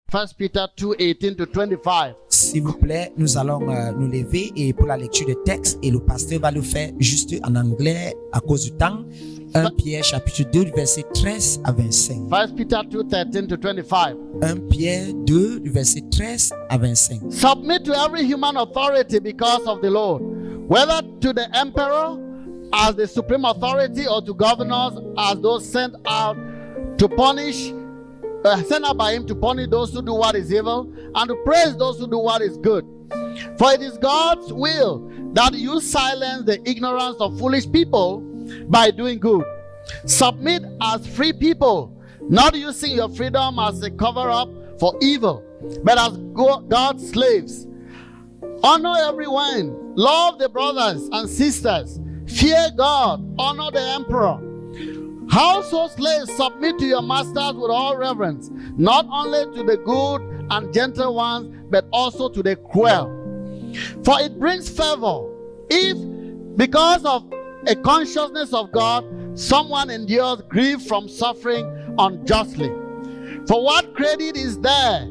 1 Peter 2:18 to 25. S'il vous plaît, nous allons nous lever et pour la lecture de texte, et le pasteur va le faire juste en anglais à cause du temps. 1 Pierre chapitre 2, du verset 13 à 25. 1 Peter 2:13 to 25. 1 Pierre 2, du verset 13 à 25. Submit to every human authority because of the Lord, whether to the emperor as the supreme authority or to governors as those sent out by him to punish those who do what is evil and to praise those who do what is good. For it is God's will that you silence the ignorance of foolish people by doing good. Submit as free people, not using your freedom as a cover-up for evil, but as God's slaves. Honor everyone, love the brothers and sisters, fear God, honor the emperor. Household slaves, submit to your masters with all reverence, not only to the good and gentle ones, but also to the cruel. For it brings favor if, because of a consciousness of God, someone endures grief from suffering unjustly. For what credit is there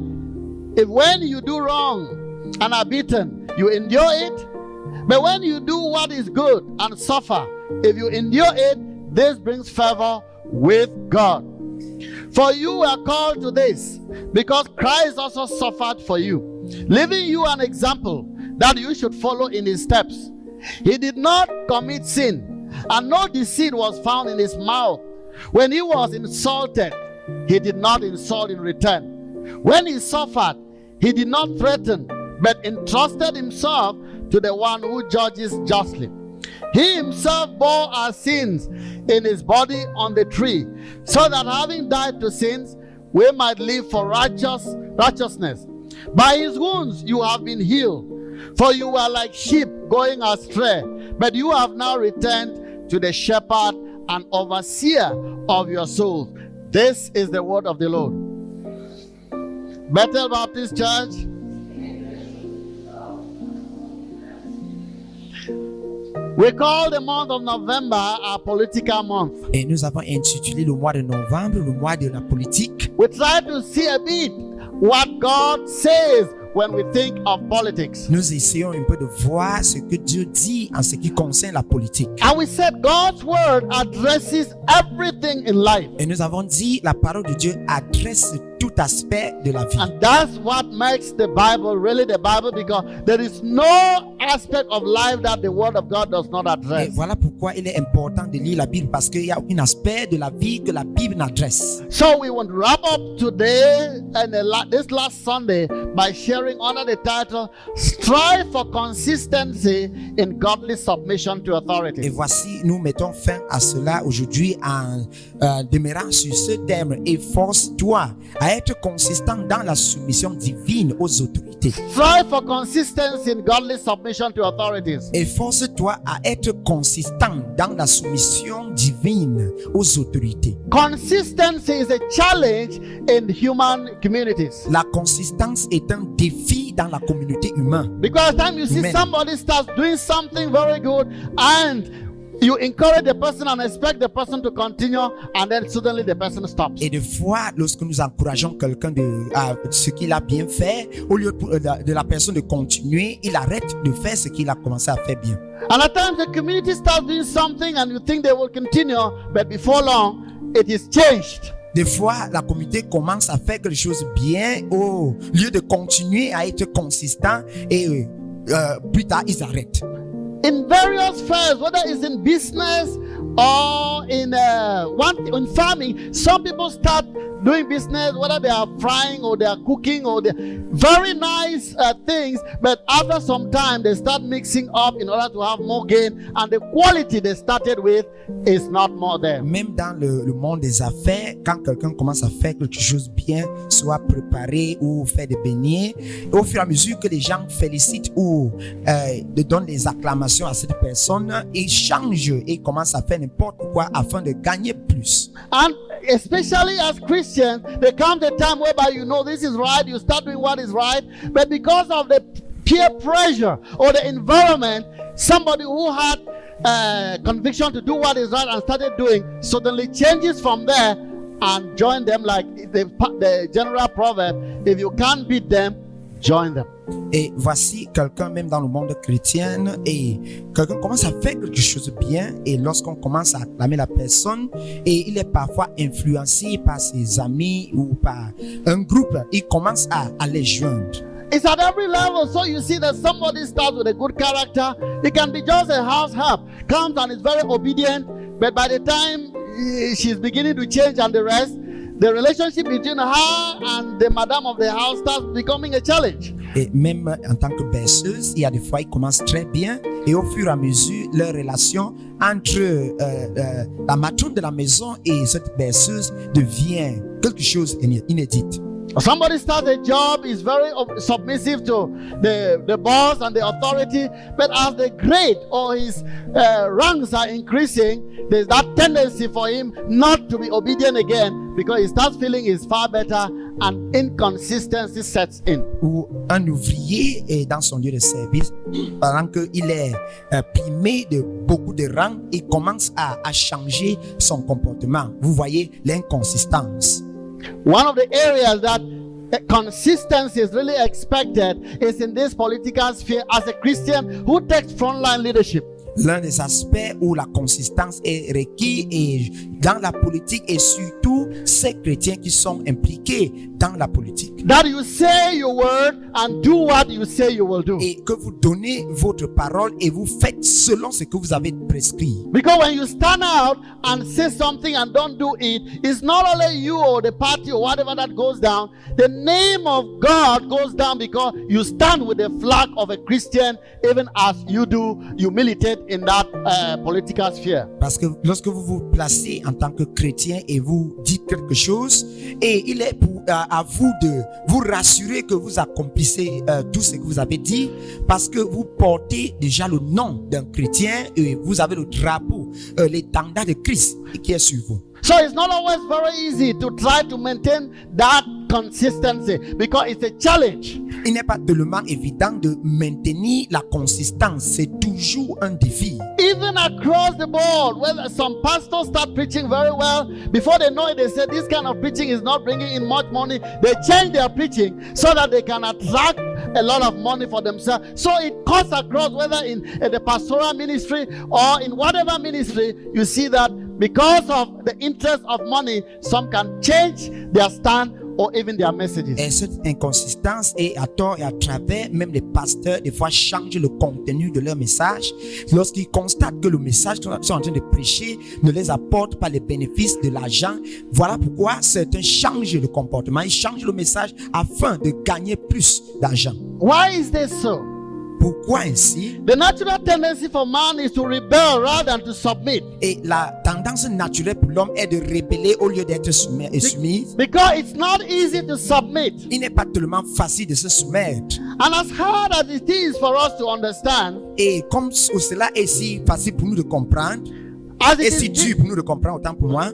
if when you do wrong and are beaten, you endure it? But when you do what is good and suffer, if you endure it, this brings favor with God. For you are called to this, because Christ also suffered for you, leaving you an example that you should follow in his steps. He did not commit sin, and no deceit was found in his mouth. When he was insulted, he did not insult in return. When he suffered, he did not threaten, but entrusted himself to the one who judges justly. He himself bore our sins in his body on the tree, so that having died to sins, we might live for righteousness. By his wounds you have been healed, for you were like sheep going astray, but you have now returned to the shepherd and overseer of your souls. This is the word of the Lord. Bethel Baptist Church, we call the month of November our political month. Et nous avons intitulé le mois de novembre le mois de la politique. We try to see a bit what God says when we think of politics. Nous essayons un peu de voir ce que Dieu dit en ce qui concerne la politique. And we said God's word addresses everything in life. Et nous avons dit la parole de Dieu adresse tout aspect de la vie. And that's what makes the Bible really the Bible, because there is no aspect of life that the word of God does not Et address. voilà pourquoi il est important de lire la Bible, parce qu'il y a un aspect de la vie que la Bible n'adresse. So we want to wrap up today and this last Sunday by sharing under the title, Strive for Consistency in Godly Submission to Et Authority. voici, nous mettons fin à cela aujourd'hui en demeurant sur ce thème. Efforce-toi à être consistant dans la soumission divine aux autorités. Strive for consistency in godly submission to authorities. Efforce-toi à être consistant dans la soumission divine aux autorités. Consistency is a challenge in human communities. La consistance est un défi dans la communauté humaine. Because the time you see Amen. somebody starts doing something very good and you encourage the person and expect the person to continue, and then suddenly the person stops. Et des fois, lorsque nous encourageons quelqu'un de ce qu'il a bien fait, au lieu de la personne de continuer, il arrête de faire ce qu'il a commencé à faire bien. And at times the community starts doing something and you think they will continue, but before long it is changed. Des fois, la communauté commence à faire quelque chose bien au lieu de continuer à être consistant et plus tard, ils arrêtent. In various spheres, whether it's in business or in farming, some people start doing business, whether they are frying or they are cooking or they very nice things, but after some time they start mixing up in order to have more gain, and the quality they started with is not more there. Même dans le monde des affaires, quand quelqu'un commence à faire quelque chose bien, soit préparer ou faire des beignets, au fur et à mesure que les gens félicitent ou donnent des acclamations à cette personne, ils changent et commencent à faire n'importe quoi afin de gagner plus. And especially as Christians, there comes a time whereby you know this is right, you start doing what is right, but because of the peer pressure or the environment, somebody who had conviction to do what is right and started doing suddenly changes from there and join them, like the general proverb, if you can't beat them, join them. Et voici quelqu'un même dans le monde chrétien et quelqu'un commence à faire quelque chose de bien et lorsqu'on commence à acclamer la personne et il est parfois influencé par ses amis ou par un groupe, il commence à les joindre. It's at every level. So you see that somebody starts with a good character. It can be just a house help, comes and is very obedient, but by the time she's beginning to change and the rest, the relationship between her and the madam of the house starts becoming a challenge. Et même en tant que berceuse, il y a des fois ils commencent très bien et au fur et à mesure, leur relation entre la matrone de la maison et cette berceuse devient quelque chose d'inédit. Somebody starts a job, is very submissive to the boss and the authority, but as the grade or his ranks are increasing, there's that tendency for him not to be obedient again because he starts feeling he's far better and inconsistency sets in. Ou un ouvrier est dans son lieu de service, pendant qu'il est primé de beaucoup de rangs, il commence à changer son comportement. Vous voyez l'inconsistance. One of the areas that consistency is really expected is in this political sphere as a Christian who takes frontline leadership. L'un des aspects où la consistance est requise et dans la politique et surtout ces chrétiens qui sont impliqués dans la politique. That you say your word and do what you say you will do. Et que vous donnez votre parole et vous faites selon ce que vous avez prescrit. Because when you stand out and say something and don't do it, it's not only you or the party or whatever that goes down. The name of God goes down because you stand with the flag of a Christian, even as you militate in that political sphere. Parce que lorsque vous vous placez en tant que chrétien et vous dites quelque chose, et il est à vous de vous rassurer que vous accomplissez tout ce que vous avez dit, parce que vous portez déjà le nom d'un chrétien et vous avez le drapeau, l'étendard de Christ qui est sur vous. So it's not always very easy to try to maintain that consistency because it's a challenge. Il n'est pas tellement évident de maintenir la consistance, c'est toujours un défi. Even across the board, when some pastors start preaching very well, before they know it, they say this kind of preaching is not bringing in much money. They change their preaching so that they can attract a lot of money for themselves. So it cuts across, whether in the pastoral ministry or in whatever ministry, you see that because of the interest of money, some can change their stand or even their messages. Et cette inconsistance est à tort et à travers, même les pasteurs des fois changent le contenu de leur message lorsqu'ils constatent que le message qu'ils sont en train de prêcher ne les apporte pas les bénéfices de l'argent. Voilà pourquoi certains changent le comportement, ils changent le message afin de gagner plus d'argent. Why is this so? Pourquoi ainsi? The natural tendency for man is to rebel rather than to submit. Et la tendance naturelle pour l'homme est de rébeller au lieu d'être soumis. Because it's not easy to submit. Il n'est pas tellement facile de se soumettre. And as hard as it is for us to understand, et comme cela est si facile pour nous de comprendre, as et it si is, dur pour nous de comprendre autant pour moi,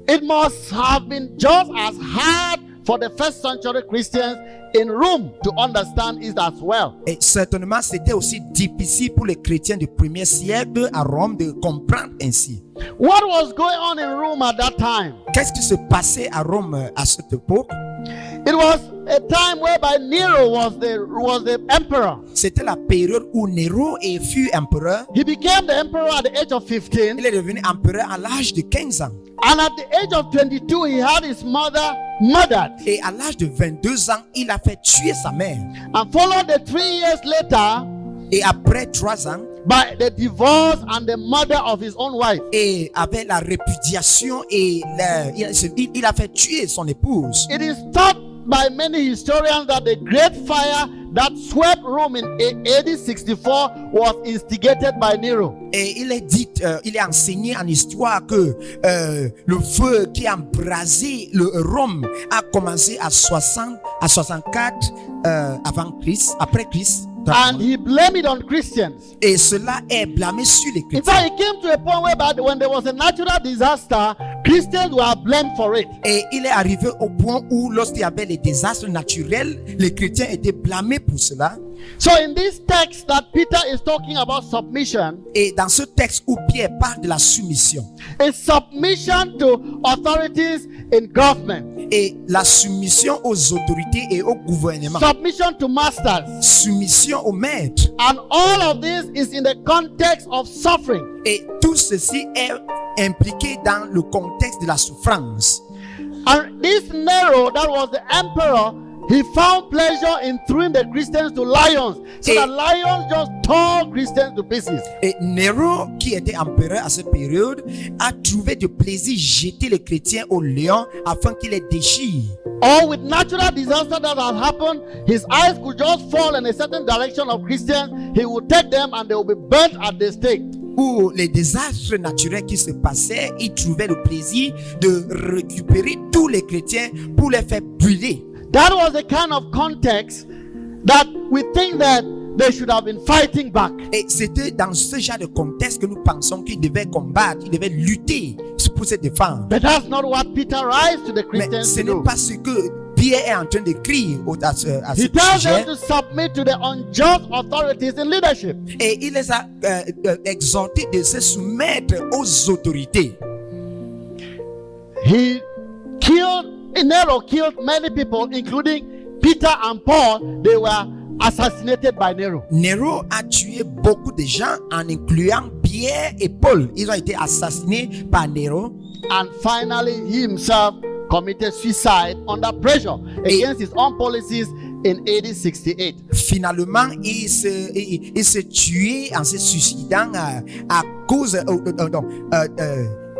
it must have been just as hard for the first century Christians in Rome to understand it as well. Et certainement, c'était aussi difficile pour les chrétiens du premier siècle à Rome de comprendre ainsi. What was going on in Rome at that time? Qu'est-ce qui se passait à Rome à cette époque? It was a time whereby Nero was the emperor. C'était la période où Néron fut empereur. He became the emperor at the age of 15. Il est devenu empereur à l'âge de 15 ans. And at the age of 22, he had his mother murdered. Et à l'âge de 22 ans, il a fait tuer sa mère. And followed the 3 years later, et après 3 ans, by the divorce and the murder of his own wife. Et avec la répudiation et il a fait tuer son épouse. It is thought by many historians that the great fire that swept Rome in AD 64 was instigated by Nero. Et il est dit, il est enseigné en histoire que le feu qui a embrasé le Rome a commencé à 64 avant Christ, après Christ. And he blamed it on Christians. Et cela est blâmé sur les chrétiens. In fact, it came to a point where when there was a natural disaster, Christians were blamed for it. Et il est arrivé au point où lorsqu'il y avait les désastres naturels, les chrétiens étaient blâmés pour cela. So in this text that Peter is talking about submission, Et dans ce texte où Pierre parle de la soumission, is submission to authorities in government, et la soumission aux autorités et au gouvernement, submission to masters. soumission aux maîtres, And all of this is in the context of suffering. et tout ceci est impliqué dans le contexte de la souffrance. And this Nero, that was the emperor, he found pleasure in throwing the Christians to lions. So Et- the lions just tore Christians to pieces. Et Néron, qui était empereur à cette période, a trouvé de plaisir jeter les chrétiens aux lions afin qu'ils les déchirent. Or with natural disaster that had happened, his eyes could just fall in a certain direction of Christians. He would take them and they would be burnt at the stake. Ou les désastres naturels qui se passaient, il trouvait le plaisir de récupérer tous les chrétiens pour les faire brûler. That was the kind of context that we think that they should have been fighting back. Et c'était dans ce genre de contexte que nous pensons qu'ils devaient combattre, ils devaient lutter pour se défendre. But that's not what Peter writes to the Mais Christians ce to n'est do. pas ce que Pierre est en train d'écrire à ce He tells sujet. them to submit to the unjust authorities in leadership. Et il les a exhortés de se soumettre aux autorités. Nero killed many people, including Peter and Paul. They were assassinated by Nero. Néron a tué beaucoup de gens en incluant Pierre et Paul. Ils ont été assassinés par Néron. And finally, he himself committed suicide under pressure against his own policies in AD 68. Finalement, il se tué en se suicidant à cause,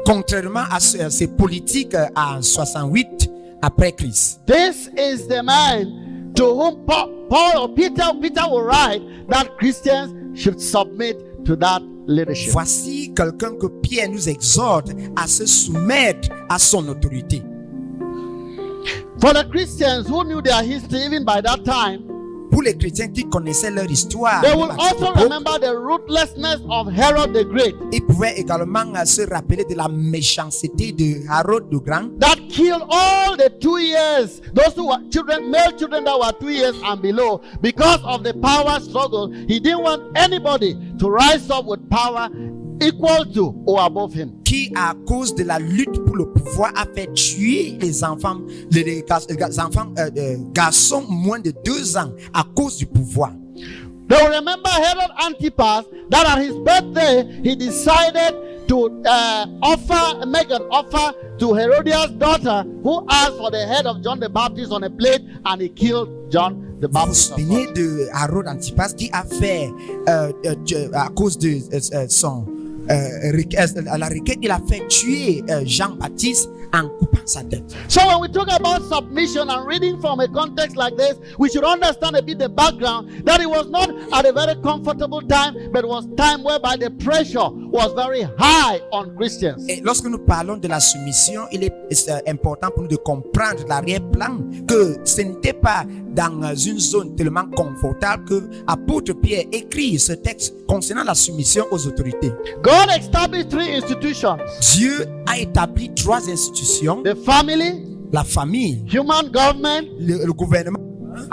contrairement à ses politiques en 68 après Christ. This is the man to whom Peter will write that Christians should submit to that leadership. Voici quelqu'un que Pierre nous exhorte à se soumettre à son autorité. For the Christians who knew their history even by that time, Pour les chrétiens qui connaissaient leur histoire, they will à cette also époque, remember the ruthlessness of Herod the Great ils pouvaient également se rappeler de la méchanceté de Hérode le Grand that killed all the 2 years, those who were children, male children that were 2 years and below, because of the power struggle. He didn't want anybody to rise up with power equal to or above him. qui, à cause de la lutte pour le pouvoir, a fait tuer les enfants, garçons moins de 2 ans à cause du pouvoir. They will remember Herod Antipas that at his birthday he decided to make an offer to Herodias' daughter, who asked for the head of John the Baptist on a plate, and he killed John the Vous vous Baptist. souvenez de Hérode Antipas qui a fait, à cause de la requête, il a fait tuer Jean-Baptiste en coupant sa tête. So when we talk about submission and reading from a context like this, we should understand a bit the background, that it was not at a very comfortable time, but it was time whereby the pressure was very high on Christians. Et lorsque nous parlons de la soumission, il est important pour nous de comprendre l'arrière-plan, que ce n'était pas dans une zone tellement confortable que l'apôtre Pierre écrit ce texte concernant la soumission aux autorités. God established 3 institutions: Dieu a établi 3 institutions: the family, la famille, human government, le gouvernement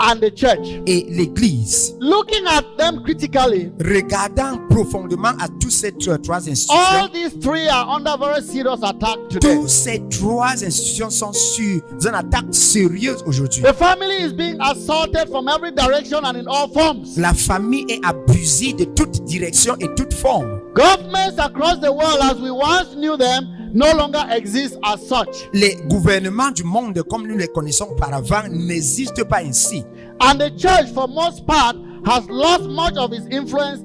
and the church. et l'église. Looking at them critically, Regardant profondément à toutes ces 3 all institutions, these 3 are under very serious attack today. toutes ces 3 institutions sont sur une attaque sérieuse aujourd'hui. The family is being assaulted from every direction and in all forms. La famille est abusée de toute direction et toute forme. Governments across the world, as we once knew them, no longer exist as such. Les gouvernements du monde, comme nous les connaissons auparavant, n'existent pas ainsi. And the church, for most part, has lost much of its influence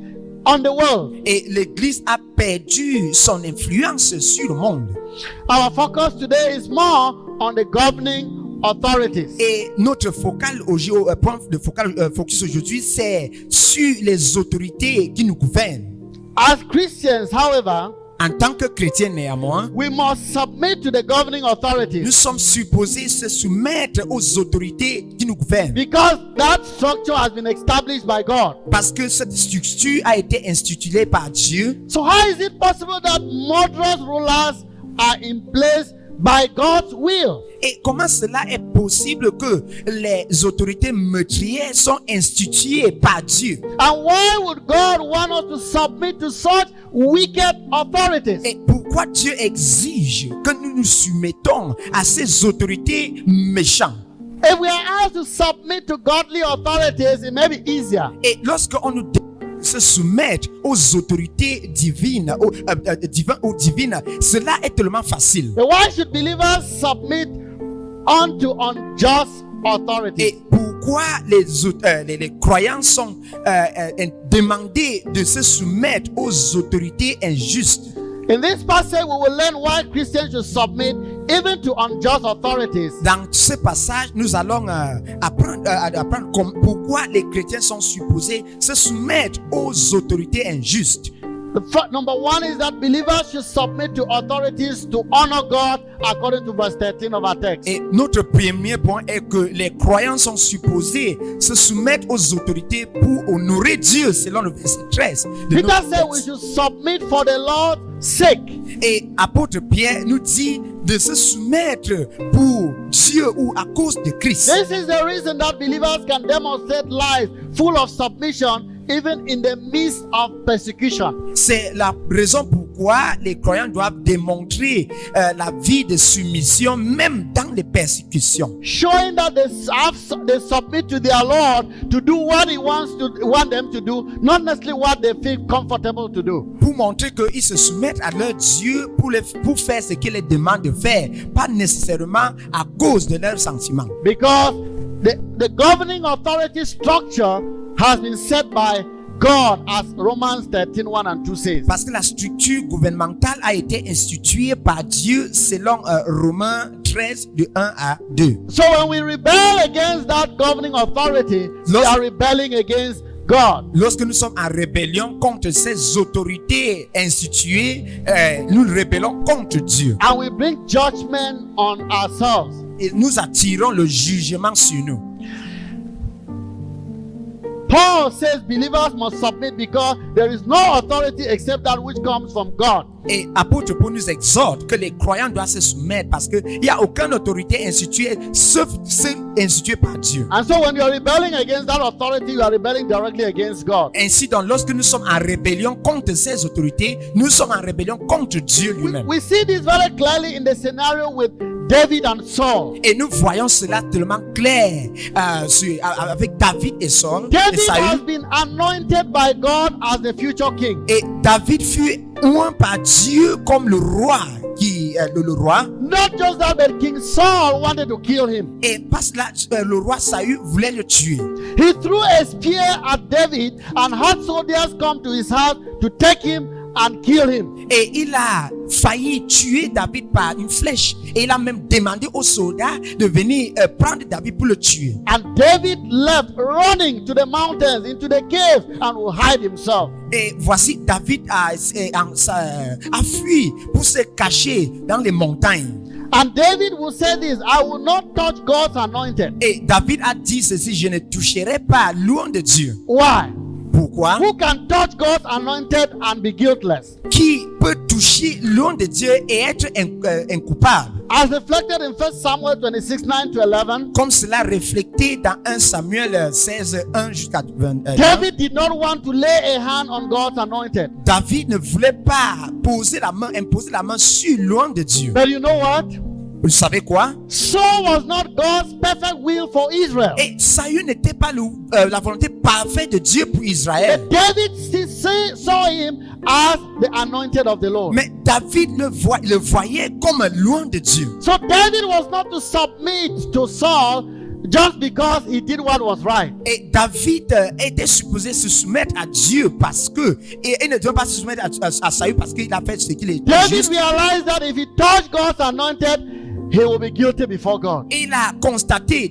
on the world. Et l'Église a perdu son influence sur le monde. Our focus today is more on the governing authorities. Et notre point de focus aujourd'hui, c'est sur les autorités qui nous gouvernent. As Christians, however, En tant que chrétiens, néanmoins, we must submit to the governing nous authorities, sommes supposés se soumettre aux autorités qui nous gouvernent. because that structure has been established by God. Parce que cette structure a été instituée par Dieu. So how is it possible that murderous rulers are in place by God's will. Et comment cela est possible que les autorités meurtrières sont instituées par Dieu? And why would God want us to submit to such wicked authorities? Et pourquoi Dieu exige que nous nous soumettons à ces autorités méchantes? If we are asked to submit to godly authorities, it may be easier. Et lorsqu'on nous se soumettre aux autorités divines, divines, cela est tellement facile. But why should believers submit unto unjust authorities? Et pourquoi les croyants sont demandés de se soumettre aux autorités injustes? In this passage, we will learn why Christians should submit even to unjust authorities. Dans ce passage, nous allons apprendre pourquoi les chrétiens sont supposés se soumettre aux autorités injustes. Number one is that believers should submit to authorities to honor God, according to verse 13 of our text. Et notre premier point est que les croyants sont supposés se soumettre aux autorités pour honorer Dieu, selon le verset 13. de Peter notre said we texte. should submit for the Lord's sake. Et apôtre Pierre nous dit de se soumettre pour Dieu ou à cause de Christ. This is the reason that believers can demonstrate lives full of submission even in the midst of persecution. C'est la raison pourquoi les croyants doivent démontrer la vie de soumission même dans les persécutions. Showing that they submit to their Lord to do what He want them to do, not necessarily what they feel comfortable to do. Pour montrer qu'ils se soumettent à leur Dieu pour faire ce qu'il les demande de faire, pas nécessairement à cause de leurs sentiments. Because the governing authority structure has been set by God, as Romans 13, 1 and 2 says. Parce que la structure gouvernementale a été instituée par Dieu selon Romains 13 de 1 à 2. So when we rebel against that governing authority, we are rebelling against God. Lorsque nous sommes en rébellion contre ces autorités instituées, nous rébellons contre Dieu. And we bring judgment on ourselves. Et nous attirons le jugement sur nous. Paul says believers must submit because there is no authority except that which comes from God. Et apôtre Paul nous exhorte que les croyants doivent se soumettre parce qu'il n'y a aucune autorité instituée sauf celle instituée par Dieu. And so when you are rebelling against that authority, you are rebelling directly against God. Ainsi donc, lorsque nous sommes en rébellion contre ces autorités, nous sommes en rébellion contre Dieu lui-même. We see this very clearly in the scenario with David and Saul. Et nous voyons cela tellement clair avec David et Saul. David Et Saül. has been anointed by God as the future king. Et David fut oint par Dieu comme le roi. Le roi. Not just that, but King Saul wanted to kill him. Et parce que le roi Saül voulait le tuer. He threw a spear at David and had soldiers come to his house to take him and kill him. Et il a failli tuer David par une flèche. Et il a même demandé aux soldats de venir prendre David pour le tuer. And David left running to the mountains, into the cave, and will hide himself. Et voici David a fui pour se cacher dans les montagnes. And David will say this, I will not touch God's anointed. Et David a dit ceci, je ne toucherai pas loin de Dieu. Why? Pourquoi? Who can touch God's anointed and be guiltless? Qui peut toucher loin de Dieu et être incoupable? As reflected in 1 Samuel 26, 9 to 11, Comme cela reflété dans 1 Samuel 16, 1 jusqu'à 20. David did not want to lay a hand on God's anointed. David ne voulait pas imposer la main sur loin de Dieu. But you know what? Vous savez quoi? Saul was not God's perfect will for Israel. Et Saül n'était pas la volonté parfaite de Dieu pour Israël. But David still saw him as the anointed of the Lord. Mais David le voyait comme loin de Dieu. So David was not to submit to Saul just because he did what was right. Et David était supposé se soumettre à Dieu parce que, et il ne devait pas se soumettre à Saül parce qu'il a fait ce qu'il était David juste. realized that if he touched God's anointed, he will be guilty before God. Il a constaté,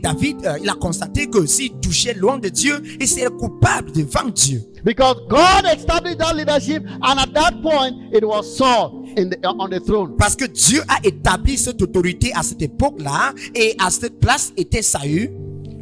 il a constaté que s'il touchait loin de Dieu, il serait coupable devant Dieu. Because God established that leadership, and at that point, it was Saul on the throne. Parce que Dieu a établi cette autorité à cette époque-là, et à cette place était Saül.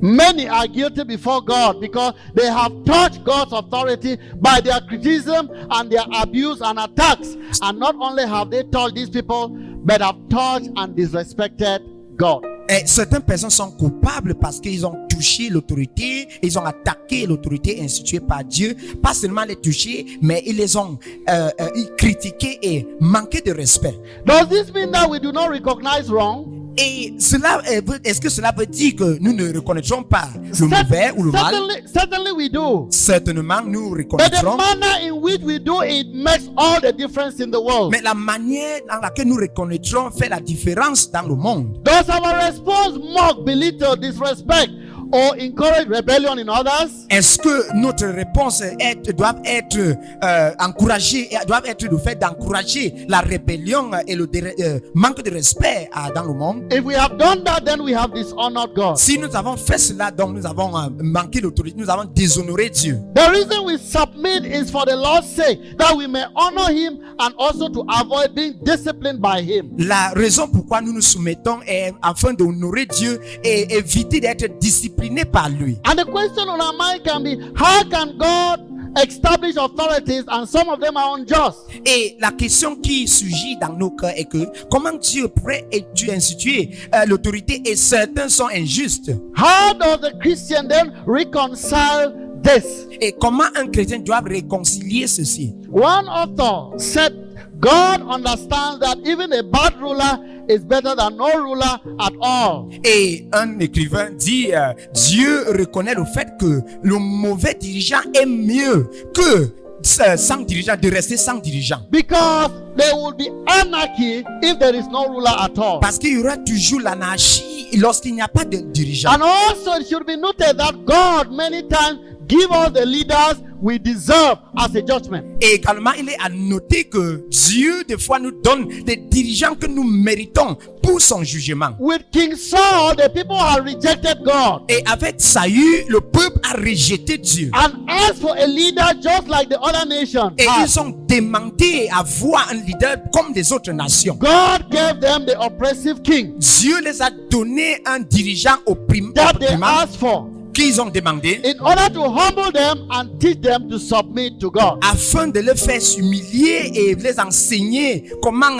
Many are guilty before God because they have touched God's authority by their criticism and their abuse and attacks. And not only have they touched these people, but have touched and disrespected God. Et certaines personnes sont coupables parce qu'ils ont touché l'autorité, ils ont attaqué l'autorité instituée par Dieu. Pas seulement les toucher, mais ils les ont critiqués et manqué de respect. Does this mean that we do not recognize wrong? Et cela, est-ce que cela veut dire que nous ne reconnaîtrons pas le mauvais ou le mal? Certainly we do. Certainement, nous But the reconnaîtrons. manner in which we do it makes all the difference in the world. Mais la manière dans laquelle nous reconnaîtrons fait la différence dans le monde. Does our response mock, belittle, disrespect, or encourage rebellion in others? Est-ce que notre réponse doit être encouragée, doit être le fait d'encourager la rébellion et le manque de respect dans le monde? If we have done that, then we have dishonored God. Si nous avons fait cela, donc nous avons manqué d'autorité, nous avons déshonoré Dieu. The reason we submit is for the Lord's sake, that we may honor Him and also to avoid being disciplined by Him. La raison pourquoi nous nous soumettons est afin d'honorer Dieu et éviter d'être disciplinés par lui. And the question on our mind can be, how can God establish authorities and some of them are unjust? Et la question qui surgit dans nos cœurs est que comment Dieu pourrait instituer l'autorité et certains sont injustes? How does the Christian then reconcile this? Et comment un chrétien doit réconcilier ceci? One author said, God understands that even a bad ruler is better than no ruler at all. Et un écrivain dit, Dieu reconnaît le fait que le mauvais dirigeant est mieux que sans dirigeant, de rester sans dirigeant. Because there will be anarchy if there is no ruler at all. Parce qu'il y aura toujours l'anarchie lorsqu'il n'y a pas de dirigeant. And also it should be noted that God many times give us the leaders we deserve as a judgment. Et également, il est à noter que Dieu, des fois, nous donne des dirigeants que nous méritons pour son jugement. With King Saul, the people have rejected God Et avec Saül, le peuple a rejeté Dieu. and asked for a leader just like the other nations. Et had. ils ont demandé à voir un leader comme des autres nations. God gave them the oppressive king Dieu les a donné un dirigeant opprimant that they asked for qu'ils ont demandé in order to humble them and teach them to submit to God. afin de les faire s'humilier et les enseigner comment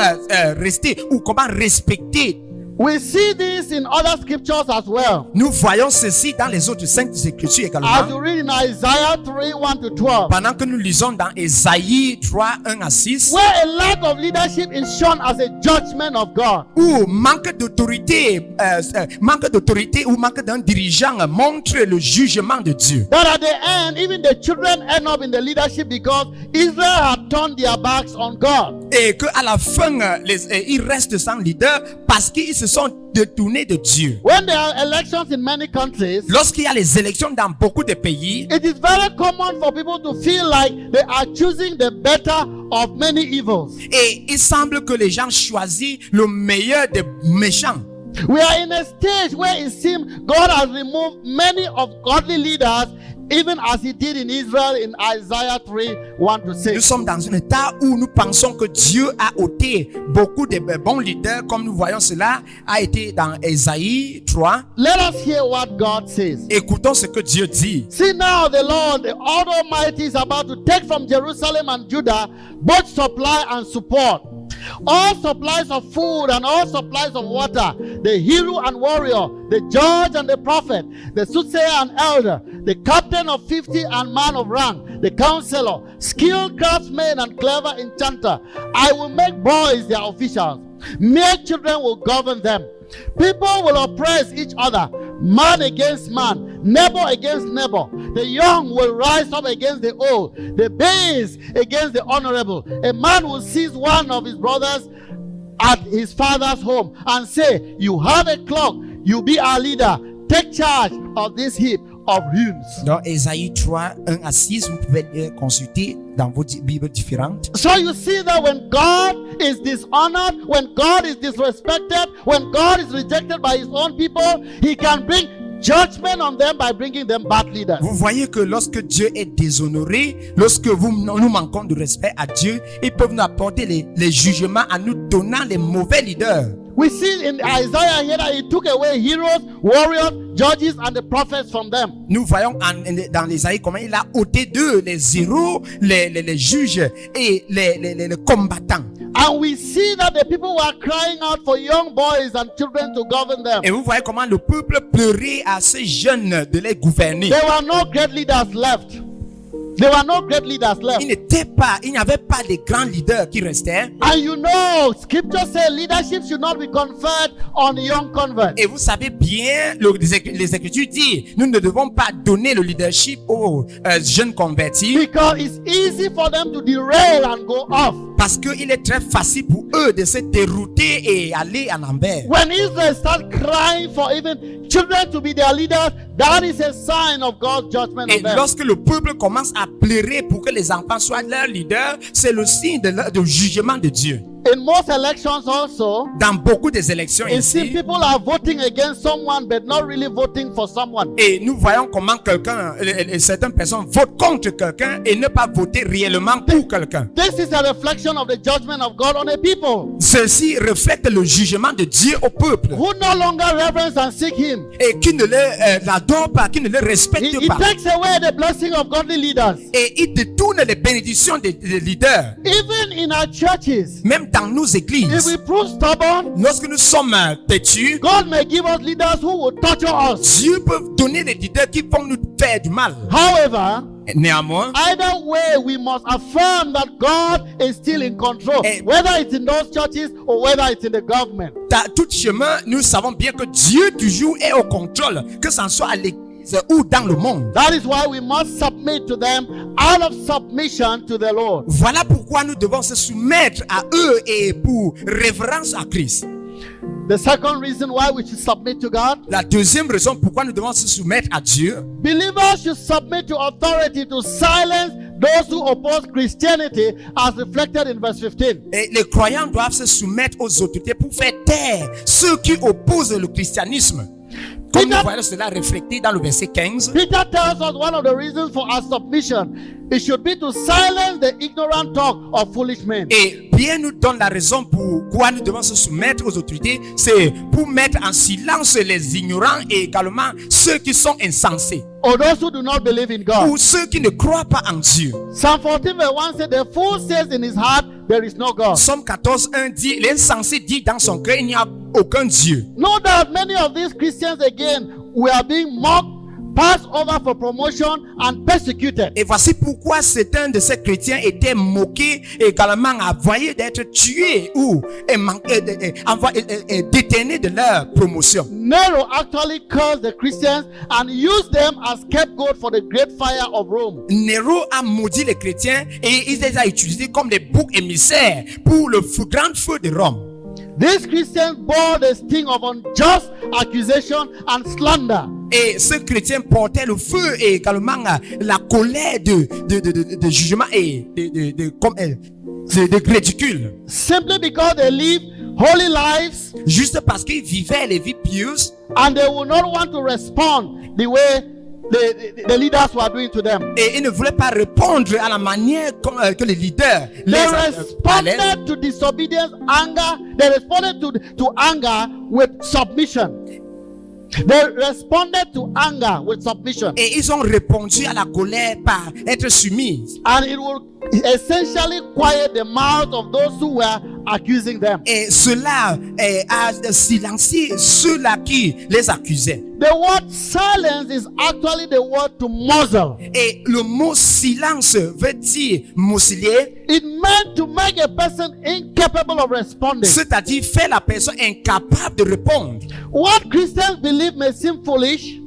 rester ou comment respecter. We see this in other scriptures as well. Nous voyons ceci dans les autres saintes écritures As également. you read in Isaiah 3, 1 to 12, Pendant que nous lisons dans Ésaïe 3, 1 à 6, where a lack of leadership is shown as a judgment of God. où manque d'autorité ou manque d'un dirigeant montre le jugement de Dieu. That at the end, even the children end up in the leadership because Israel had turned their backs on God. Et qu'à la fin, ils restent sans leader parce qu'ils se sont détournés de Dieu. When there are elections in many countries, Lorsqu'il y a les élections dans beaucoup de pays, it is very common for people to feel like they are choosing the better of many evils. et il semble que les gens choisissent le meilleur des méchants. We are in a stage where it seems God has removed many of godly leaders, even as He did in Israel in Isaiah 3, 1 to Nous 6. sommes dans un état où nous pensons que Dieu a ôté beaucoup de bons leaders, comme nous voyons cela a été dans Ésaïe 3. Let us hear what God says. Écoutons ce que Dieu dit. See now, the Lord, the Almighty, is about to take from Jerusalem and Judah both supply and support. All supplies of food and all supplies of water, the hero and warrior, the judge and the prophet, the soothsayer and elder, the captain of 50 and man of rank, the counselor, skilled craftsman and clever enchanter. I will make boys their officials. Mere children will govern them. People will oppress each other, man against man, neighbor against neighbor. The young will rise up against the old, the base against the honorable. A man will seize one of his brothers at his father's home and say, you have a clock, you be our leader, take charge of this heap of ruins. Dans Ésaïe 3, 1 à 6, vous pouvez consulter dans vos Bibles différentes. So you see that when God is dishonored, when God is disrespected, when God is rejected by His own people, He can bring judgment on them by bringing them bad leaders. Vous voyez que lorsque Dieu est déshonoré, lorsque nous manquons de respect à Dieu, ils peuvent nous apporter les jugements en nous donnant les mauvais leaders. We see in Isaiah here that He took away heroes, warriors, judges, and the prophets from them. Nous voyons dans Ésaïe comment il a ôté d'eux les héros, les juges et les combattants. And we see that the people were crying out for young boys and children to govern them. Et vous voyez comment le peuple pleurait à ces jeunes de les gouverner. There were no great leaders left. There were no great leaders left. Il n'y avait pas de grands leaders qui restaient. And you know, scripture says leadership should not be conferred on young converts. Et vous savez bien, les Écritures disent, nous ne devons pas donner le leadership aux jeunes convertis. Because it's easy for them to derail and go off. Parce qu'il est très facile pour eux de se dérouter et aller en envers. When Israel start crying for even children to be their leaders, that is a sign of God's judgment Et on them. lorsque le peuple commence à pleurer pour que les enfants soient leurs leaders, c'est le signe de jugement de Dieu. In most elections also, Dans beaucoup des élections it seems ici, people are voting against someone but not really voting for someone. et nous voyons comment certaines personnes votent contre quelqu'un et ne pas voter réellement pour quelqu'un. This is a reflection of the judgment of God on the people Ceci reflète le jugement de Dieu au peuple who no longer reverence and seek Him. et qui ne l'adore pas, qui ne le respecte He pas. takes away the blessing of godly leaders. Et il détourne les bénédictions des leaders. Even in our churches, Même dans nos if églises, we prove stubborn, lorsque nous sommes têtus, God may give us leaders who will torture us. Dieu peut donner des leaders qui vont nous faire du mal. However, Néanmoins, either way, we must affirm that God is still in control, whether it's in those churches or whether it's in the government. dans tout chemin, nous savons bien que Dieu toujours est au contrôle, que ce soit à l'église ou dans le monde. That is why we must submit to them out of submission to the Lord. Voilà pourquoi nous devons se soumettre à eux et pour révérence à Christ. The second reason why we should submit to God, La deuxième raison pourquoi nous devons se soumettre à Dieu, believers should submit to authority to silence those who oppose Christianity, as reflected in verse 15. et les croyants doivent se soumettre aux autorités pour faire taire ceux qui opposent le christianisme. Comme nous voyons cela reflété dans le verset 15. Peter tells us one of the reasons for our submission. It should be to silence the ignorant talk of foolish men. Et Pierre nous donne la raison pourquoi nous devons se soumettre aux autorités, c'est pour mettre en silence les ignorants et également ceux qui sont insensés Or those who do not believe in God. ou ceux qui ne croient pas en Dieu. Psalm 14 verse 1 says, the fool says in his heart, there is no God. Somme 14, 1 dit, l'insensé dit dans son cœur, il n'y a aucun Dieu. No doubt many of these Christians again were being mocked, passed over for promotion and persecuted. Et voici pourquoi certains de ces chrétiens étaient moqués, également envoyés d'être tués ou détenus de leur promotion. Nero actually cursed the Christians and used them as scapegoat for the great fire of Rome. Néro a maudit les chrétiens et il les a utilisés comme des boucs émissaires pour le grand feu de Rome. These Christians bore the sting of unjust accusation and slander. Et ce chrétien portait le feu et également la colère de jugement et de ridicule. Simply because they live holy lives Juste parce qu'ils vivaient les vies pieuses and they will not want to respond the way the leaders were doing to them. et ils ne voulaient pas répondre à la manière que les leaders They parlaient. responded to disobedience, anger. They responded to anger with submission. They responded to anger with submission. Et ils ont répondu à la colère par être soumis. And it will essentially quiet the mouth of those who were accusing them. Et cela a silencié ceux-là qui les accusaient. The word silence is actually the word to muzzle. Et le mot silence veut dire museler, It meant to make a person incapable of responding. c'est-à-dire faire la personne incapable de répondre. What Christians believe may seem foolish,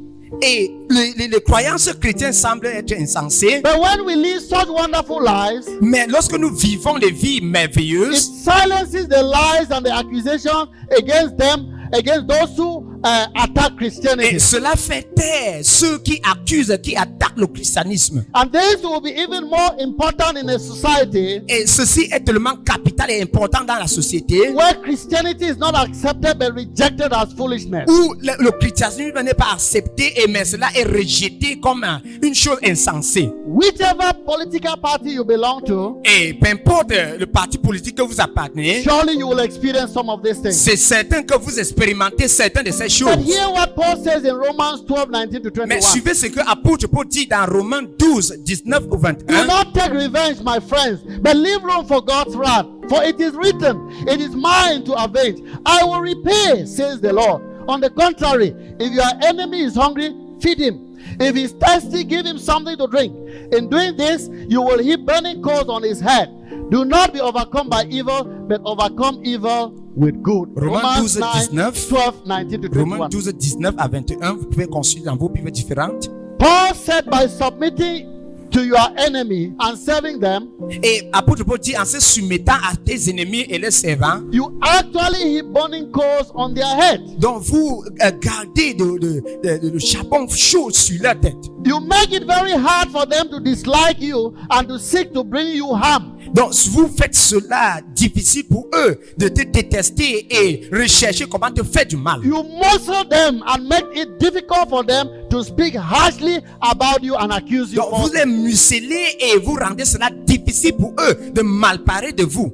Et les croyances chrétiennes semblent être insensées. but when we live such wonderful lives, Mais lorsque nous vivons des vies it merveilleuses, silences the lies and the accusations against them, against those who attack Christianity. et cela fait taire ceux qui accusent, qui attaquent le christianisme. And this will be even more important in a society Et ceci est tellement capital et important dans la société where Christianity is not accepted but rejected as foolishness. où le christianisme n'est pas accepté et mais cela est rejeté comme une chose insensée. Whichever political party you belong to, Et peu importe le parti politique que vous appartenez, surely you will experience some of these things. c'est certain que vous expérimentez certaines de ces choses. But hear what Paul says in Romans 12, 19 to Mais 21. suivez ce que apôtre Paul dit dans Romains 12, 19 au Do 21. not take revenge, my friends, but leave room for God's wrath. For it is written, it is mine to avenge. I will repay, says the Lord. On the contrary, if your enemy is hungry, feed him. If he's thirsty, give him something to drink. In doing this, you will heap burning coals on his head. Do not be overcome by evil, but overcome evil with good. Romains 12, 19. 12, 19 to 21. Romains 12, 19 à 21. Vous pouvez consulter dans vos Bibles différentes. Paul said, by submitting to your enemy and serving them, Et apôtre Paul dit en se soumettant à tes ennemis et les servants, you actually heap burning coals on their head. donc vous gardez le charbon chaud sur leur tête. You make it very hard for them to dislike you and to seek to bring you harm. Donc vous faites cela difficile pour eux de te détester et rechercher comment te faire du mal. You muscle them and make it difficult for them to speak harshly about you and accuse you. Donc vous les muselez et vous rendez cela difficile pour eux de mal parler de vous.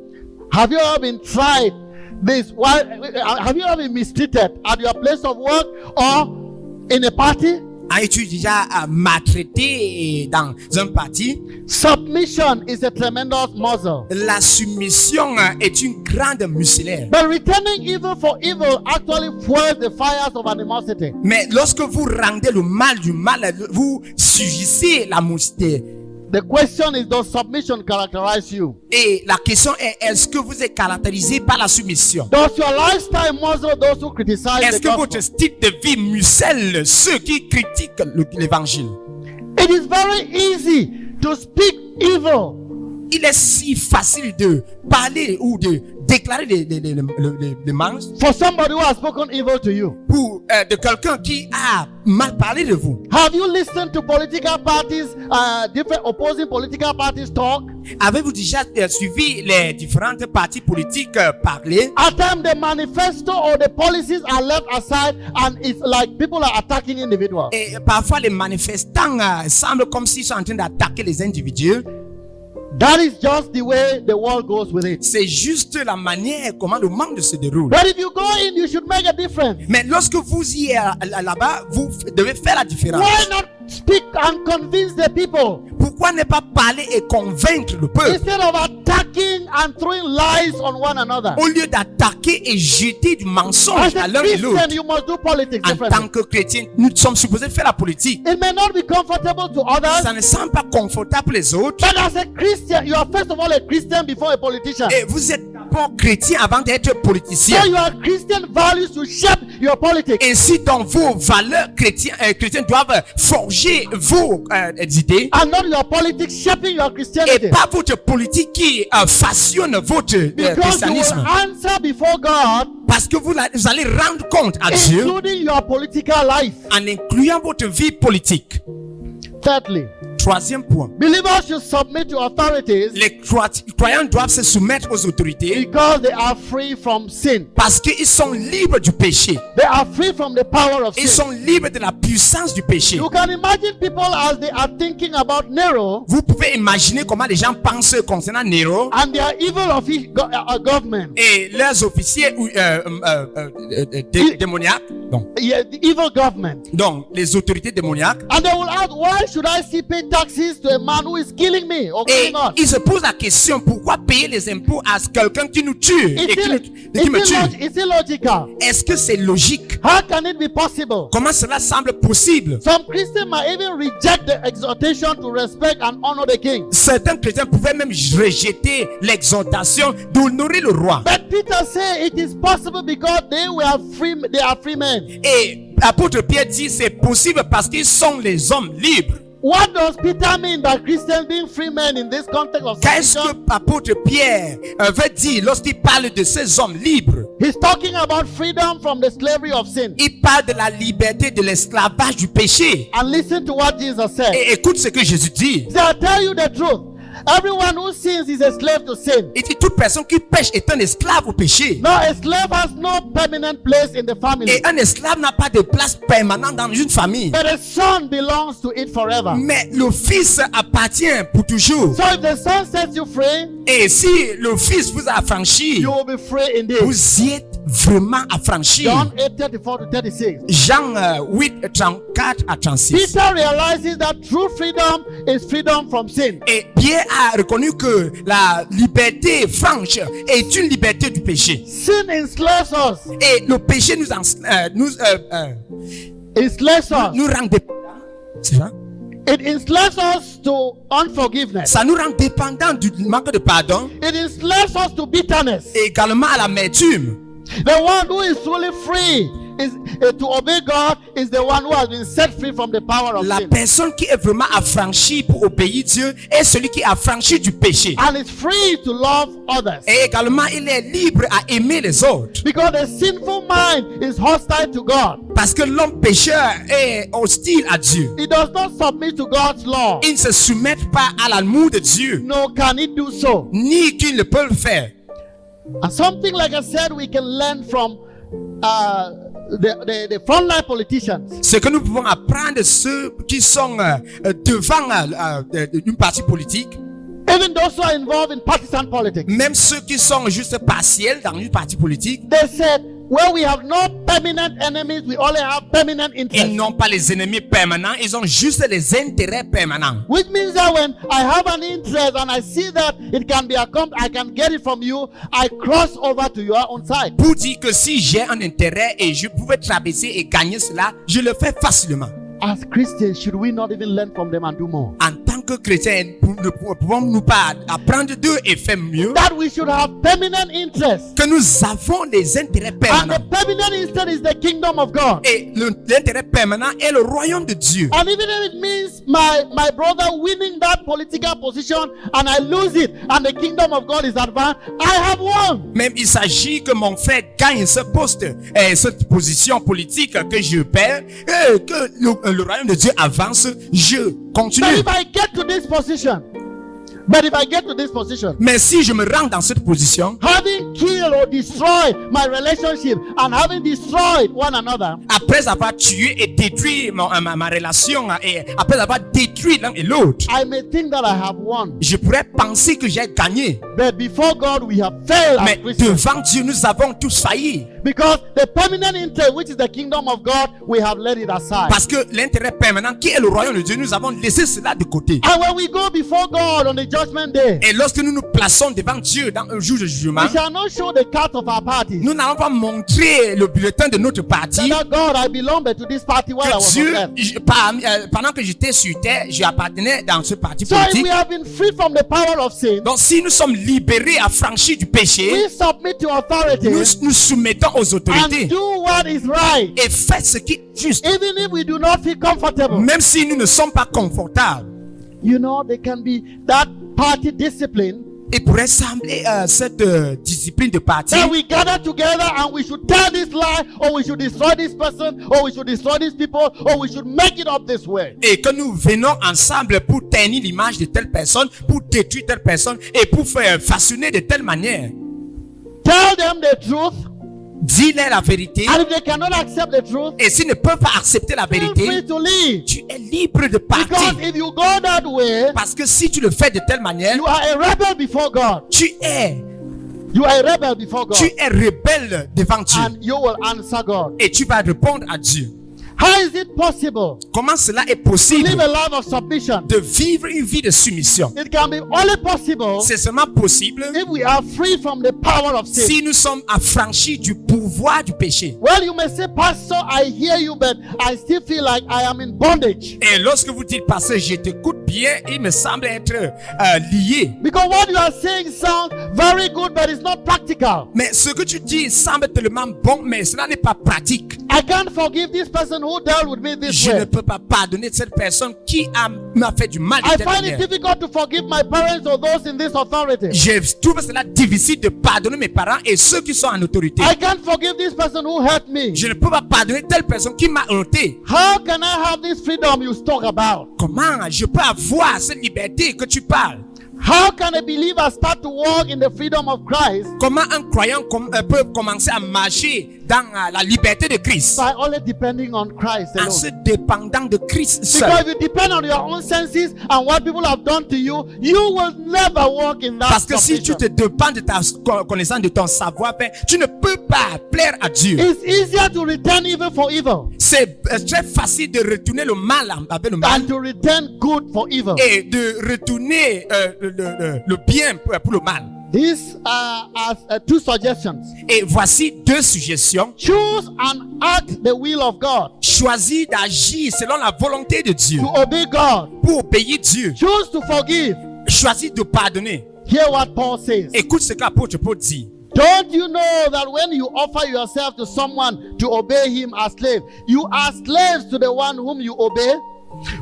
Have you ever been tried this? Why, have you ever been mistreated at your place of work or in a party? As-tu déjà maltraité dans un parti? Submission is a tremendous muscle. La soumission est une grande musculaire. But returning evil for evil actually fuels the fires of animosity. Mais lorsque vous rendez le mal du mal, vous surgissez la musculaire. The question is, does submission characterize you? Et la question est, est-ce que vous êtes caractérisé par la soumission? Does your lifestyle muzzle those who criticize Est-ce the que gospel? votre style de vie muselle ceux qui critiquent l'évangile? It is very easy to speak evil Il est si facile de parler ou de déclarer des mensonges for somebody who has spoken evil to you. pour de quelqu'un qui a mal parlé de vous. Have you listened to political parties, different opposing political parties talk? Avez-vous déjà suivi les différentes partis politiques parler? At times the manifesto or the policies are left aside and it's like people are attacking individuals. Et parfois les manifestants semblent comme s'ils sont en train d'attaquer les individus. That is just the way the world goes with it. C'est juste la manière comment le monde se déroule. But if you go in, you should make a difference. Mais lorsque vous y êtes là-bas, vous devez faire la différence. Why not speak and convince the people Pourquoi ne pas parler et convaincre le peuple instead of attacking and throwing lies on one another? au lieu d'attaquer et jeter du mensonge As à a l'un et l'autre? Christian, you must do politics En differently. tant que chrétien, nous sommes supposés faire la politique. It may not be comfortable to others, Ça ne semble pas confortable pour les autres. but as a Christian, you are first of all a Christian before a politician. Et vous êtes d'abord chrétien avant d'être politicien. So your Christian values to shape your politics. Ainsi, donc, vos valeurs chrétiennes doivent forger vos idées. And not your politics shaping your Et Christianity. pas votre politique qui façonne votre Because you christianisme. will answer before God, Parce que vous allez rendre compte à Dieu including your political life. en incluant votre vie politique. Thirdly, Troisième point. believers should submit to authorities Les croyants doivent se soumettre aux autorités because they are free from sin. parce qu'ils sont libres du péché. They are free from the power of Ils sin. sont libres de la puissance du péché. You can imagine people as they are thinking about Nero Vous pouvez imaginer comment les gens pensent concernant Nero and their evil government. et leurs officiers démoniaques. Yeah, the evil government. Donc, les autorités démoniaques. And they will ask, why should I still pay taxes to a man who is killing me or Et killing us? ils se posent la question, pourquoi payer les impôts à quelqu'un qui nous tue et qui me tue? It's illogical. Est-ce que c'est logique? How can it be possible? Comment cela semble possible? Some Christians might even reject the exhortation to respect and honor the king. Certains chrétiens pouvaient même rejeter l'exhortation d'honorer le roi. But Peter said it is possible because they are free men. Et apôtre Pierre dit c'est possible parce qu'ils sont les hommes libres. What does Peter mean by Christians being free men in this context of Qu'est-ce que salvation? apôtre Pierre veut dire lorsqu'il parle de ces hommes libres? He's talking about freedom from the slavery of sin. Il parle de la liberté de l'esclavage du péché. And listen to what Jesus said. Et écoute ce que Jésus dit. He said, I tell you the truth. Everyone who sins is a slave to sin. Il dit toute personne qui pêche est un esclave au péché. Now, a slave has no permanent place in the family, Et un esclave n'a pas de place permanente dans une famille. but a son belongs to it forever. Mais le fils appartient pour toujours. So if the son sets you free, Et si le fils vous a affranchi, you will be free indeed. vous y êtes vraiment affranchi. John 8:34 to 36. Jean 8, 34 à 36. Peter realizes that true freedom is freedom from sin. Et Pierre a reconnu que la liberté franche est une liberté du péché. Sin enslaves us. Et le péché nous rend dépendants. C'est ça? It enslaves us to unforgiveness. Ça nous rend dépendants du manque de pardon It enslaves us to bitterness. et également à l'amertume. The one who is truly free is to obey God is the one who has been set free from the power of La sin personne qui est vraiment affranchie pour obéir Dieu est celui qui est affranchi du péché. and is free to love others. Et également, il est libre à aimer les autres. Because the sinful mind is hostile to God. Parce que l'homme pécheur est hostile à Dieu. It does not submit to God's law. Il ne se soumet pas à l'amour de Dieu, No, can it do so? ni qu'il ne peut le faire. And something like I said, we can learn from the frontline politicians. Ce que nous pouvons apprendre de ceux qui sont devant une partie politique, Even those who are involved in partisan politics. même ceux qui sont juste partiels dans une partie politique, They said, where we have no permanent enemies, we only have permanent ils interests. n'ont pas les ennemis permanents, ils ont juste les intérêts permanents. Which means that when I have an interest and I see that it can be accomplished, I can get it from you, I cross over to your own side. Pour dire que si j'ai un intérêt et je pouvais traverser et gagner cela, je le fais facilement. As Christians, should we not even learn from them and do more? En tant que chrétien, ne pouvons-nous pas apprendre d'eux et faire mieux? That we should have permanent interests. Que nous avons des intérêts And permanents. the permanent interest is the kingdom of God. Et l'intérêt permanent est le royaume de Dieu. And even if it means my brother winning that political position and I lose it and the kingdom of God is advanced, I have won. Même il s'agit que mon frère gagne ce poste, cette position politique que je perds, et que le royaume de Dieu avance, je continue. But if I get to this position, Mais si je me rends dans cette position, having killed or destroyed my relationship and having destroyed one another, après avoir tué et détruit ma relation, et après avoir détruit l'un et l'autre, I may think that I have won. je pourrais penser que j'ai gagné. But before God, we have failed as Mais Christians. devant Dieu, nous avons tous failli. Because the permanent interest, which is the kingdom of God, we have let it aside. Parce que l'intérêt permanent qui est le royaume de Dieu, nous avons laissé cela de côté. And when we go before God on the judgment day, Et lorsque nous nous plaçons devant Dieu dans un jour de jugement, we shall not show the card of our parties. nous n'allons pas montrer le bulletin de notre parti. That God, I belonged to this party while I Que was Dieu, on earth. pendant que j'étais sur terre, j'appartenais dans ce parti So if politique. we have been freed from the power of sin, Donc si nous sommes libérés, affranchis du péché, we submit to authority nous soumettons aux autorités and do what is right. et faites ce qui est juste. Even if we do not feel comfortable, Même si nous ne sommes pas confortables, you know, there can be that party discipline il pourrait sembler cette discipline de parti that we gather together and we should tell this lie, or we should destroy this person, or we should destroy these people, or we should make it up this way. et que nous venons ensemble pour ternir l'image de telle personne, pour détruire telle personne et pour faire façonner de telle manière. Tell them the truth, Dis-leur la vérité. and if they cannot accept the truth, Et s'ils ne peuvent pas accepter la feel vérité, free to leave. tu es libre de Because partir. if you go that way, Parce que si tu le fais de telle manière, you are a rebel before God. tu es Rebel before God. rebelle devant Dieu. And you will answer God. Et tu vas répondre à Dieu. How is it possible Comment cela est to possible live a life of submission? de vivre une vie de soumission? It can be only possible C'est seulement possible if we are free from the power of sin. si nous sommes affranchis du pouvoir du péché. Well, you may say, Pastor, I hear you, but I still feel like I am in bondage. Et lorsque vous dites, pasteur, je t'écoute bien, il me semble être lié. Because what you are saying sounds very good, but it's not practical. Mais ce que tu dis semble tellement bon, mais cela n'est pas pratique. I can't forgive this person who dealt with me this Je ne way. peux pas pardonner cette personne qui m'a fait du mal de I telle find it manière. difficult to forgive my parents or those in this authority. Je trouve cela difficile de pardonner mes parents et ceux qui sont en autorité. I can't forgive this person who hurt me. Je ne peux pas pardonner telle personne qui m'a heurté. How can I have this freedom you talk about? Comment je peux avoir cette liberté que tu parles? How can a believer start to walk in the freedom of Christ? Comment un croyant peut commencer à marcher dans la liberté de Christ? By only depending on Christ En alone. se dépendant de Christ seul. Because if you depend on your own senses and what people have done to you, you will never walk in that Parce que si tu submission. te dépends de ta connaissance, de ton savoir-faire, tu ne peux pas plaire à Dieu. It's easier to return evil for evil C'est très facile de retourner le mal avec le mal than to return good for evil. et de retourner le bien pour le mal. These are two suggestions. Et voici deux suggestions. Choose and act the will of God. Choisis d'agir selon la volonté de Dieu To obey God. pour obéir Dieu. Choose to forgive. Choisis de pardonner. Hear what Paul says. Écoute ce que l'apôtre Paul dit. Don't you know that when you offer yourself to someone to obey him as slave, you are slaves to the one whom you obey?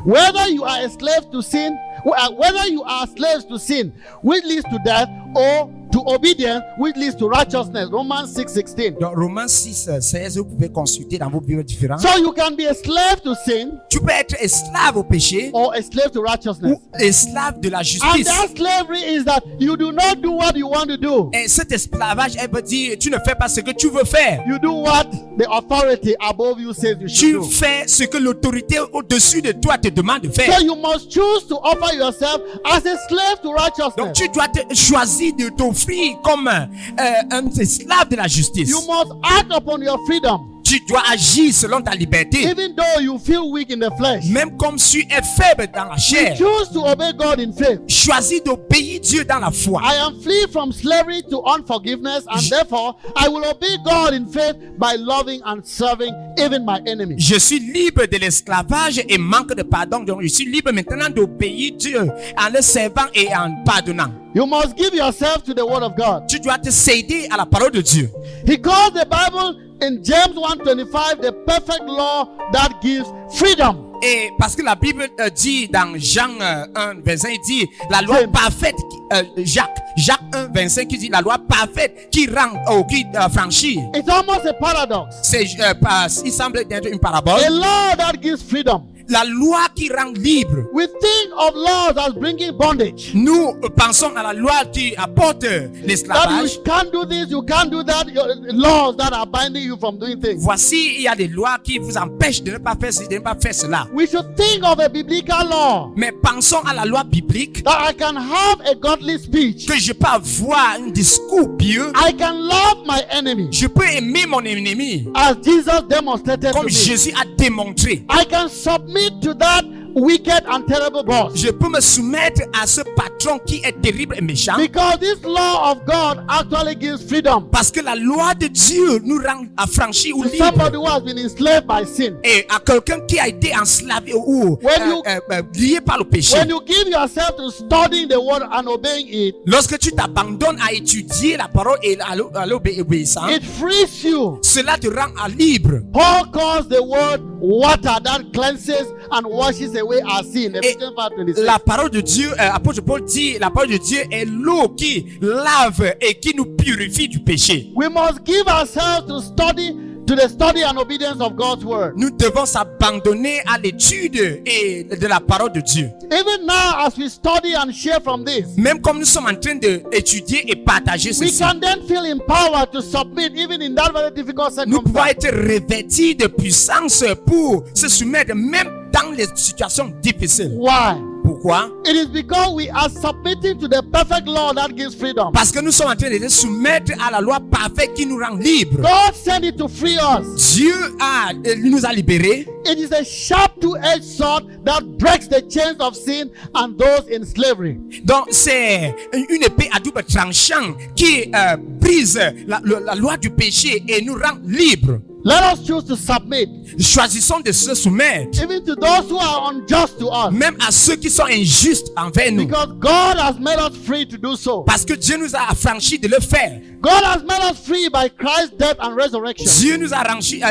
Whether you are a slave to sin, whether you are slaves to sin, which leads to death, or to obedience, which leads to righteousness. Romans 6:16. Dans Romains 6:16, vous pouvez consulter dans vos Bibles différents. So you can be a slave to sin Tu peux être esclave au péché or a slave to righteousness. ou esclave de la And justice. that slavery is that you do not do what you want to do. Et cet esclavage, elle veut dire, tu ne fais pas ce que tu veux faire. You do what the authority above you says you should Tu do. fais ce que l'autorité au-dessus de toi te demande de faire. So you must choose to offer yourself as a slave to Donc righteousness. tu dois choisir de t'offrir comme un esclave de la justice. You must act upon your freedom, Tu dois agir selon ta liberté. even though you feel weak in the flesh. Même comme tu es faible dans la chair. Choose to obey God in faith. Choisis d'obéir Dieu dans la foi. I am free from slavery to unforgiveness, and therefore I will obey God in faith by loving and serving even my enemies. Je suis libre de l'esclavage et manque de pardon. Donc je suis libre maintenant d'obéir Dieu en le servant et en pardonnant. You must give yourself to the word of God. Tu dois te céder à la parole de Dieu. He calls the Bible in James 1:25 the perfect law that gives freedom. Et parce que la Bible dit dans Jean 1:25, il dit la loi James. parfaite, Jacques 1:25 qui dit la loi parfaite qui rend, qui franchit. It's almost a paradox. Il semble être une parabole. A law that gives freedom. La loi qui rend libre. We think of laws as bringing bondage. Nous pensons à la loi qui apporte That l'esclavage. you can't do this, you can't do that. Laws that are binding you from doing things. Voici, il y a des lois qui vous empêchent de ne pas faire ceci, de ne pas faire cela. We should think of a biblical law Mais pensons à la loi biblique, that I can have a godly speech. que je peux avoir un discours pieux. I can love my enemy Je peux aimer mon ennemi, as Jesus demonstrated to comme me. Jésus a démontré. I can submit to that wicked and terrible boss. Je peux me soumettre à ce patron qui est terrible et méchant. Because this law of God actually gives freedom Parce que la loi de Dieu nous rend affranchis ou to libres. somebody who has been enslaved by sin. Et à quelqu'un qui a été enslavé ou When lié par le péché. When you give yourself to studying the word and obeying it, Lorsque tu t'abandonnes à étudier la parole et à l'obéissance, it frees you. cela te rend libre. Paul calls the word water that cleanses and washes away our sin. Et Ephesians 5:26. la parole de Dieu, apôtre Paul dit, la parole de Dieu est l'eau qui lave et qui nous purifie du péché. We must give ourselves to the study and obedience of God's word. Nous devons s'abandonner à l'étude et de la parole de Dieu. Even now, as we study and share from this, Même comme nous sommes en train d'étudier et partager we ceci, can then feel empowered to submit even in that very difficult nous pouvons circumstance. être revêtis de puissance pour se soumettre même dans les situations difficiles. Why? Pourquoi? It is because we are submitting to the perfect law that gives freedom. Parce que nous sommes en train de se soumettre à la loi parfaite qui nous rend libres. God sent it to free us. Dieu nous a libérés. It is a sharp two-edged sword that breaks the chains of sin and those in slavery. Donc c'est une épée à double tranchant qui brise la loi du péché et nous rend libres. Let us choose to submit, Choisissons de se soumettre, even to those who are unjust to us, même à ceux qui sont injustes envers nous. because God has made us free to do so. Parce que Dieu nous a affranchis de le faire. God has made us free by Christ's death and resurrection. Dieu nous a rendu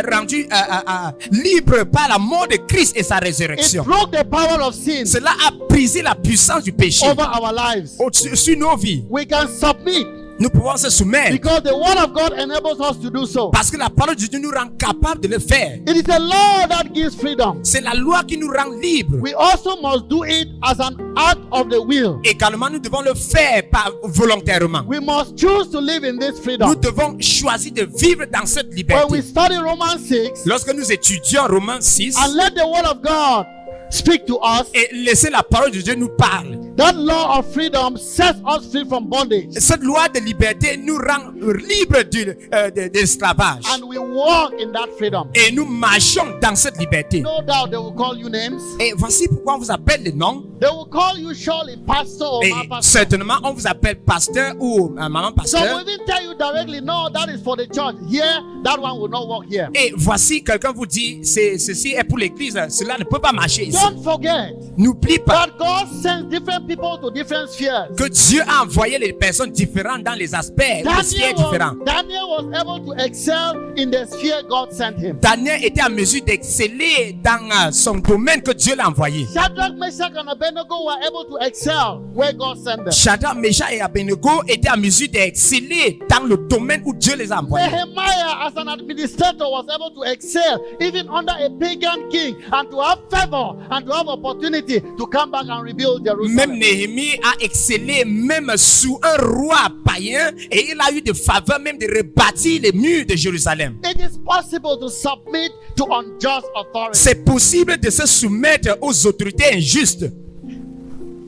libres par la mort de Christ et sa It résurrection. broke the power of sin Cela a brisé la puissance du péché over our lives. sur nos vies. We can submit Nous pouvons se soumettre because the word of God enables us to do so. parce que la parole de Dieu nous rend capable de le faire. It is the law that gives freedom. C'est la loi qui nous rend libres. We also must do it as an act of the will. Également, nous devons le faire volontairement. We must choose to live in this Nous freedom. devons choisir de vivre dans cette When liberté. we study Romans 6 Lorsque nous étudions Romains 6 and let the word of God speak to us, et laisser la parole de Dieu nous parler, that law of freedom sets us free from bondage. cette loi de liberté nous rend libres de l'esclavage. And we walk in that freedom. Et nous marchons dans cette liberté. No doubt they will call you names. Et voici pourquoi on vous appelle les noms. They will call you surely pastor or Et my pastor. certainement, on vous appelle pasteur ou maman Some pasteur. will even tell you directly, no, that is for the church. Here, that one will not work here. Et voici, quelqu'un vous dit, ceci est pour l'église, cela ne peut pas marcher ici. Don't forget N'oublie pas that God sends different people to different spheres. que Dieu a envoyé les personnes différentes dans les aspects, les sphères différents. Daniel was able to excel in the sphere God sent him. Daniel était en mesure d'exceller dans son domaine que Dieu l'a envoyé. Shadrach, Meshach, and Abednego were able to excel where God sent them. Shadrach, Meshach et Abednego étaient en mesure d'exceller dans le domaine où Dieu les a envoyés. Nehemiah, as an administrator, was able to excel even under a pagan king and to have favor and to have opportunity to come back and rebuild Même Jerusalem. Néhémie a excellé même sous un roi païen et il a eu de faveur même de rebâtir les murs de Jérusalem. It is possible to submit to unjust authority. C'est possible de se soumettre aux autorités injustes.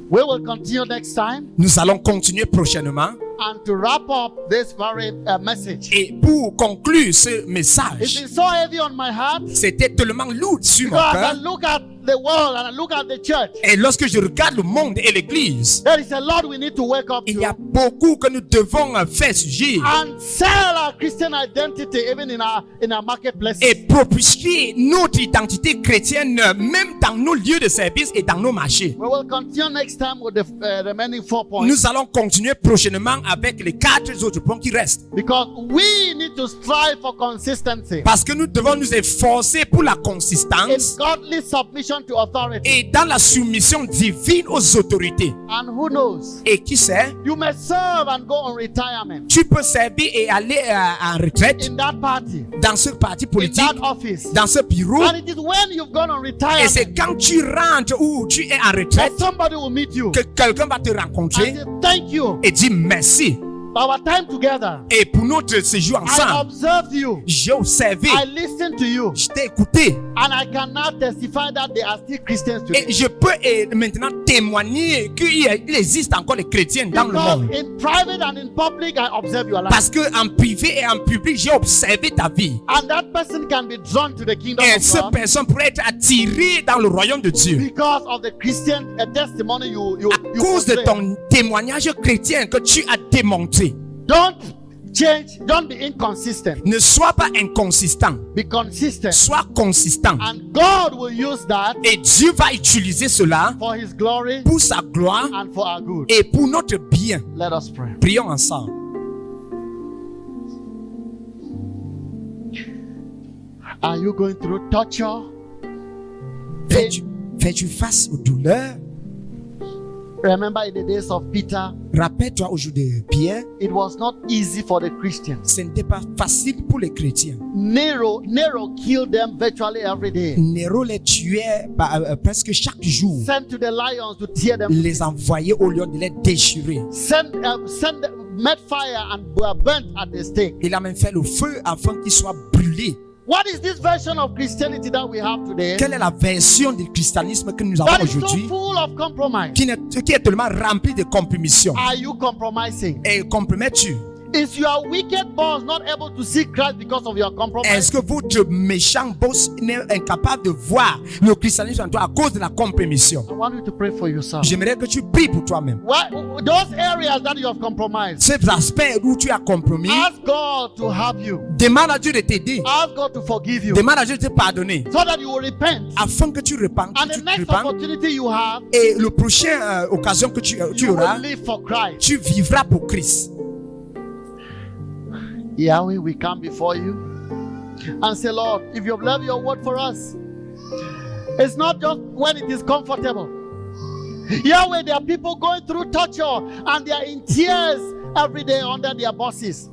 We will continue next time. Nous allons continuer prochainement. And to wrap up this very message, Et pour conclure ce it's message, been so heavy on my heart c'était tellement lourd sur mon because I cœur. look at the world and I look at the church. Et lorsque je regarde le monde et l'église, There is a lot we need to wake up il y a to beaucoup que nous devons faire surgir and sell our Christian identity even in our marketplaces. et propulser notre identité chrétienne même dans nos lieux de service et dans nos marchés. We will continue next time with the remaining 4 points Nous allons continuer prochainement avec les 4 autres points qui restent. because we need to strive for consistency Parce que nous devons nous efforcer pour la in consistance godly submission to authority. et dans la soumission divine aux autorités. And who knows, Et qui sait, you may serve and go on retirement tu peux servir et aller en retraite in that party, dans ce parti in politique, that office. dans ce bureau. And it is when you've gone on Et retirement c'est quand tu rentres ou tu es en that retraite somebody will meet you que quelqu'un va te and rencontrer say, thank you. et dire merci. Our time together, Et pour notre séjour I ensemble, observed you, j'ai observé, I listened to you, je t'ai écouté and I can now testify that they are still Christians today. et je peux maintenant témoigner qu'il existe encore les chrétiens dans le Because monde. in private and in public, I observe your life. Parce que en privé et en public, j'ai observé ta vie. And that person can be drawn to the kingdom Et of cette God personne pourrait être attirée dans le royaume de Dieu because of the Christian testimony you à cause de portray. ton témoignage chrétien que tu as démontré. Don't change, don't be inconsistent. Ne sois pas inconsistant, Be consistent. sois consistant. And God will use that Et Dieu va utiliser cela for His glory pour sa gloire and for our good. et pour notre bien. Let us pray. Prions ensemble. Are you going through torture? Fais-tu face aux douleurs? Remember in the days of Peter, Rappelle-toi au jour de Pierre, it was not easy for the Christians. ce n'était pas facile pour les chrétiens. Nero killed them virtually every day. Néron les tuait presque chaque jour. Sent to the lions to tear them. Les envoyait au lieu de les déchirer. Met fire and were burnt at the stake. Il a même fait le feu afin qu'ils soient brûlés. What is this version of Christianity that we have today? Quelle est la version du christianisme que nous avons That is so aujourd'hui full of compromise. qui est tellement remplie de compromissions? Are you compromising? Et compromets-tu? Is your wicked boss not able to see Christ because of your compromise? Est-ce que votre méchant boss est incapable de voir le christianisme en toi à cause de la compromission? I want you to pray for yourself. J'aimerais que tu pries pour toi-même. Those areas that you have compromised, Ces aspects où tu as compromis, ask God to help you. demande à Dieu de t'aider. Ask God to forgive you Demande à Dieu de te pardonner so that you will repent. afin que tu repentes. And the next opportunity you have, Et le prochain occasion que tu you auras, will live for Christ. tu vivras pour Christ. Yahweh, we come before you and say, Lord, if you have left your word for us, it's not just when it is comfortable. Yahweh, there are people going through torture and they are in tears every day under their bosses.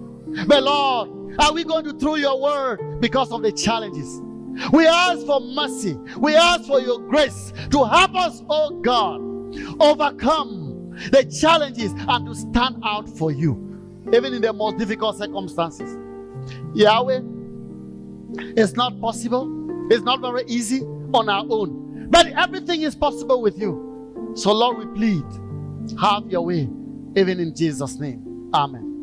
But Lord, are we going to throw your word because of the challenges? We ask for mercy. We ask for your grace to help us, oh God, overcome the challenges and to stand out for you, even in the most difficult circumstances. Yahweh, it's not possible. It's not very easy on our own. But everything is possible with you. So Lord, we plead, have your way, even in Jesus' name. Amen.